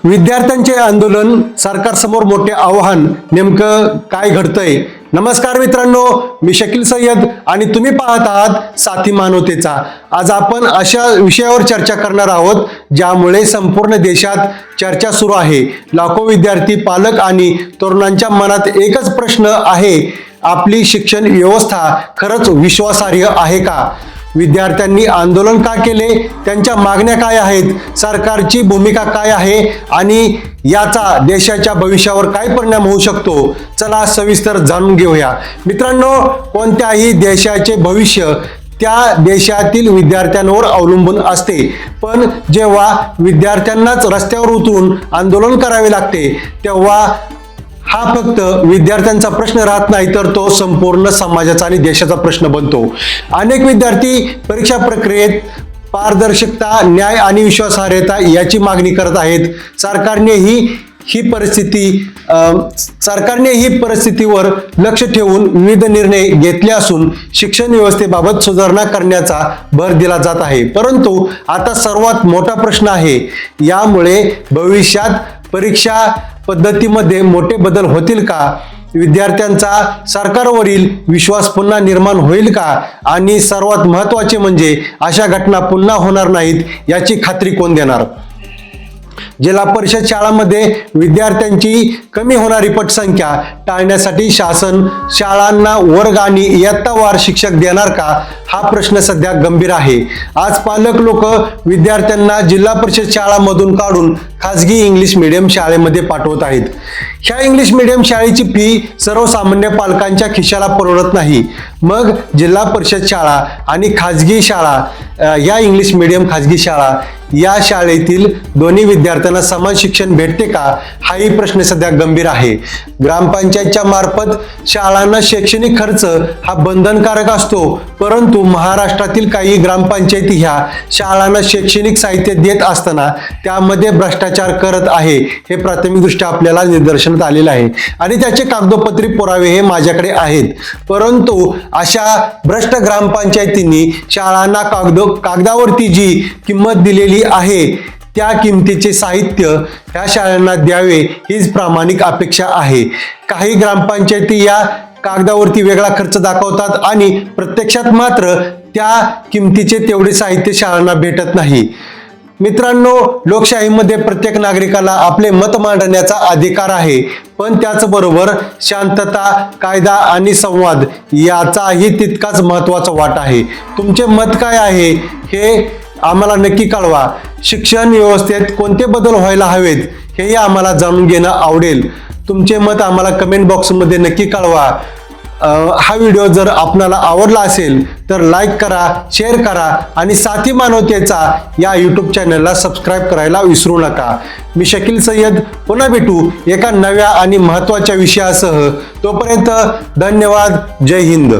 विद्यार्थ्यांचे आंदोलन, सरकारसमोर मोठे आव्हान, नेमकं काय घडतंय? नमस्कार मित्रांनो, मी शकील सय्यद आणि तुम्ही पाहत आहात साथी मानवतेचा। आज आपण अशा विषयावर चर्चा करणार आहोत ज्यामुळे संपूर्ण देशात चर्चा सुरू आहे। लाखो विद्यार्थी, पालक आणि तरुणांच्या मनात एकच प्रश्न आहे, आपली शिक्षण व्यवस्था खरंच विश्वासार्ह आहे का? विद्यार्थ्यांनी आंदोलन का केले, त्यांच्या मागण्या काय आहेत, सरकारची भूमिका काय आहे आणि याचा देशाच्या भविष्यावर काय परिणाम होऊ शकतो, चला सविस्तर जाणून घेऊया। मित्रांनो, कोणत्याही देशाचे भविष्य त्या देशातील विद्यार्थ्यांवर अवलंबून असते, पण जेव्हा विद्यार्थ्यांनाच रस्त्यावर उतरून आंदोलन करावे लागते तेव्हा हा फक्त विद्यार्थ्यांचा प्रश्न राहत नाही, तर तो संपूर्ण समाजाचा आणि देशाचा प्रश्न बनतो। अनेक विद्यार्थी परीक्षा प्रक्रियेत पारदर्शकता, न्याय आणि विश्वासार्हता याची मागणी करत आहेत। सरकारने ही परिस्थितीवर लक्ष ठेवून विविध निर्णय घेतले असून शिक्षण व्यवस्थेबाबत सुधारणा करण्याचा भर दिला जात आहे। परंतु आता सर्वात मोठा प्रश्न आहे, यामुळे भविष्यात परीक्षा पद्धतीमध्ये मोठे बदल होतील का? विद्यार्थ्यांचा सरकारवरील विश्वास पुन्हा निर्माण होईल का? आणि सर्वात महत्त्वाचे म्हणजे अशा घटना पुन्हा होणार नाहीत याची खात्री कोण देणार? जिल्हा परिषद शाळांमध्ये विद्यार्थ्यांची कमी होणारी पटसंख्या टाळण्यासाठी शासन शाळांना वर्ग आणि इयत्तावार शिक्षक देणार का, हा प्रश्न सध्या गंभीर आहे। आज पालक लोक विद्यार्थ्यांना जिल्हा परिषद शाळांमधून काढून खासगी इंग्लिश मीडियम शाळेमध्ये पाठवत आहेत। ह्या इंग्लिश मीडियम शाळेची फी सर्वसामान्य पालकांच्या खिशाला परवडत नाही। मग जिल्हा परिषद शाळा आणि खासगी शाळा, या इंग्लिश मीडियम खासगी शाळा या शाळेतील दोन्ही विद्यार्थ्यांना समान शिक्षण भेटते का, हाही प्रश्न सध्या गंभीर आहे। ग्रामपंचायतच्या मार्फत शाळांना शैक्षणिक खर्च हा बंधनकारक असतो, परंतु महाराष्ट्रातील काही ग्रामपंचायती ह्या शाळांना शैक्षणिक साहित्य देत असताना त्यामध्ये भ्रष्टाचार करत आहे, हे प्राथमिकदृष्ट्या आपल्याला निदर्शनास आलेलं आहे आणि त्याचे कागदोपत्री पुरावे हे माझ्याकडे आहेत। परंतु अशा भ्रष्ट ग्रामपंचायतींनी शाळांना कागदावरती जी किंमत दिलेली आहे त्या किमतीचे साहित्य ह्या शाळांना द्यावे हीच प्रामाणिक अपेक्षा आहे। काही ग्रामपंचायती या कागदावरती वेगळा खर्च दाखवतात आणि प्रत्यक्षात मात्र त्या किमतीचे तेवढे साहित्य शाळांना भेटत नाही। मित्रांनो, लोकशाहीमध्ये प्रत्येक नागरिकाला आपले मत मांडण्याचा अधिकार आहे, पण त्याचबरोबर शांतता, कायदा आणि संवाद याचाही तितकाच महत्त्वाचा वाटा आहे। तुमचे मत काय आहे हे आम्हाला नक्की कळवा। शिक्षण व्यवस्थेत कोणते बदल व्हायला हवेत हेही आम्हाला जाणून घेणं आवडेल। तुमचे मत आम्हाला कमेंट बॉक्समध्ये नक्की कळवा। हा व्हिडिओ जर आपल्याला आवडला असेल तर लाईक करा, शेअर करा आणि साथी मानवतेचा या यूट्यूब चॅनलला सबस्क्राईब करायला विसरू नका। मी शकील सय्यद, पुन्हा भेटू एका नव्या आणि महत्त्वाच्या विषयासह। तोपर्यंत धन्यवाद। जय हिंद।